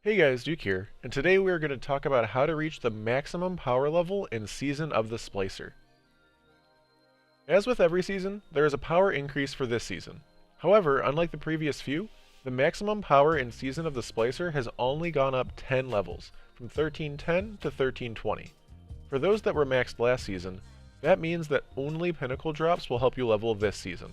Hey guys, Duke here, and today we are going to talk about how to reach the maximum power level in Season of the Splicer. As with every season, there is a power increase for this season. However, unlike the previous few, the maximum power in Season of the Splicer has only gone up 10 levels, from 1310 to 1320. For those that were maxed last season, that means that only Pinnacle Drops will help you level this season.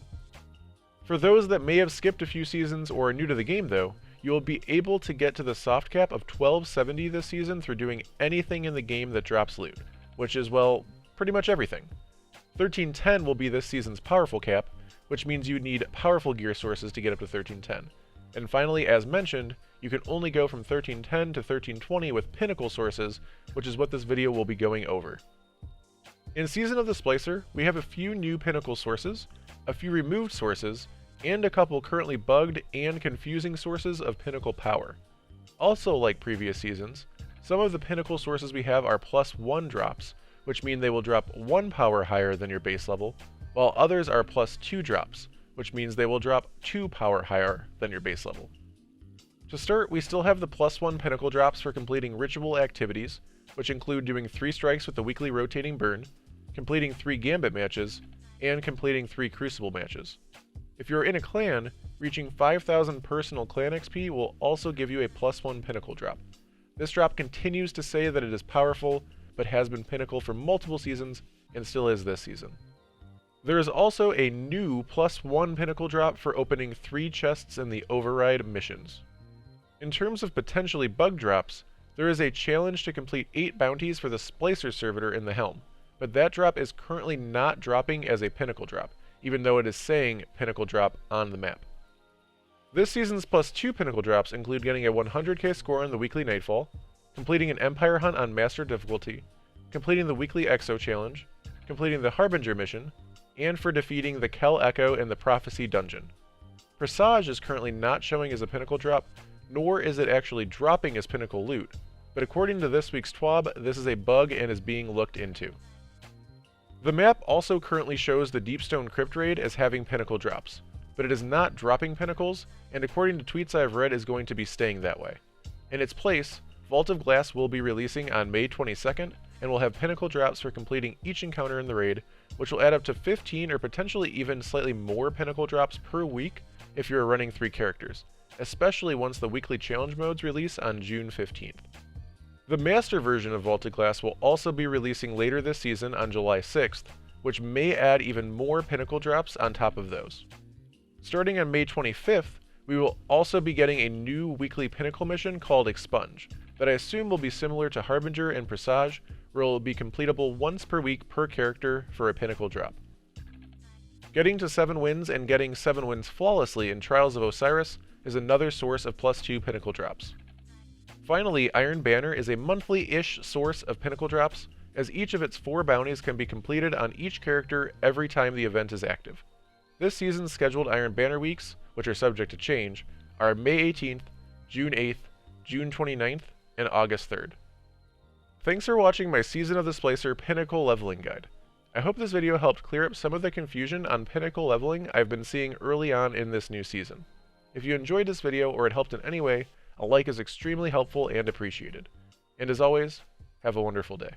For those that may have skipped a few seasons or are new to the game though, you will be able to get to the soft cap of 1270 this season through doing anything in the game that drops loot, which is, well, pretty much everything. 1310 will be this season's powerful cap, which means you need powerful gear sources to get up to 1310. And finally, as mentioned, you can only go from 1310 to 1320 with pinnacle sources, which is what this video will be going over. In Season of the Splicer, we have a few new pinnacle sources, a few removed sources, and a couple currently bugged and confusing sources of pinnacle power. Also, like previous seasons, some of the pinnacle sources we have are +1 drops, which mean they will drop 1 power higher than your base level, while others are +2 drops, which means they will drop 2 power higher than your base level. To start, we still have the +1 pinnacle drops for completing ritual activities, which include doing 3 strikes with the weekly rotating burn, completing 3 gambit matches, and completing 3 crucible matches. If you're in a clan, reaching 5,000 personal clan XP will also give you a +1 pinnacle drop. This drop continues to say that it is powerful, but has been pinnacle for multiple seasons and still is this season. There is also a new +1 pinnacle drop for opening 3 chests in the override missions. In terms of potentially bug drops, there is a challenge to complete 8 bounties for the Splicer servitor in the helm, but that drop is currently not dropping as a pinnacle drop, even though it is saying pinnacle drop on the map. This season's +2 pinnacle drops include getting a 100k score on the weekly Nightfall, completing an Empire Hunt on Master difficulty, completing the weekly Exo challenge, completing the Harbinger mission, and for defeating the Kel Echo in the Prophecy dungeon. Presage is currently not showing as a pinnacle drop, nor is it actually dropping as pinnacle loot, but according to this week's TWAB, this is a bug and is being looked into. The map also currently shows the Deepstone Crypt Raid as having pinnacle drops, but it is not dropping pinnacles, and according to tweets I've read is going to be staying that way. In its place, Vault of Glass will be releasing on May 22nd, and will have pinnacle drops for completing each encounter in the raid, which will add up to 15 or potentially even slightly more pinnacle drops per week if you're running 3 characters, especially once the weekly challenge modes release on June 15th. The master version of Vaulted Glass will also be releasing later this season on July 6th, which may add even more pinnacle drops on top of those. Starting on May 25th, we will also be getting a new weekly pinnacle mission called Expunge, that I assume will be similar to Harbinger and Presage, where it will be completable once per week per character for a pinnacle drop. Getting to 7 wins and getting 7 wins flawlessly in Trials of Osiris is another source of +2 pinnacle drops. Finally, Iron Banner is a monthly-ish source of pinnacle drops, as each of its 4 bounties can be completed on each character every time the event is active. This season's scheduled Iron Banner weeks, which are subject to change, are May 18th, June 8th, June 29th, and August 3rd. Thanks for watching my Season of the Splicer Pinnacle Leveling Guide. I hope this video helped clear up some of the confusion on pinnacle leveling I've been seeing early on in this new season. If you enjoyed this video or it helped in any way, a like is extremely helpful and appreciated. And as always, have a wonderful day.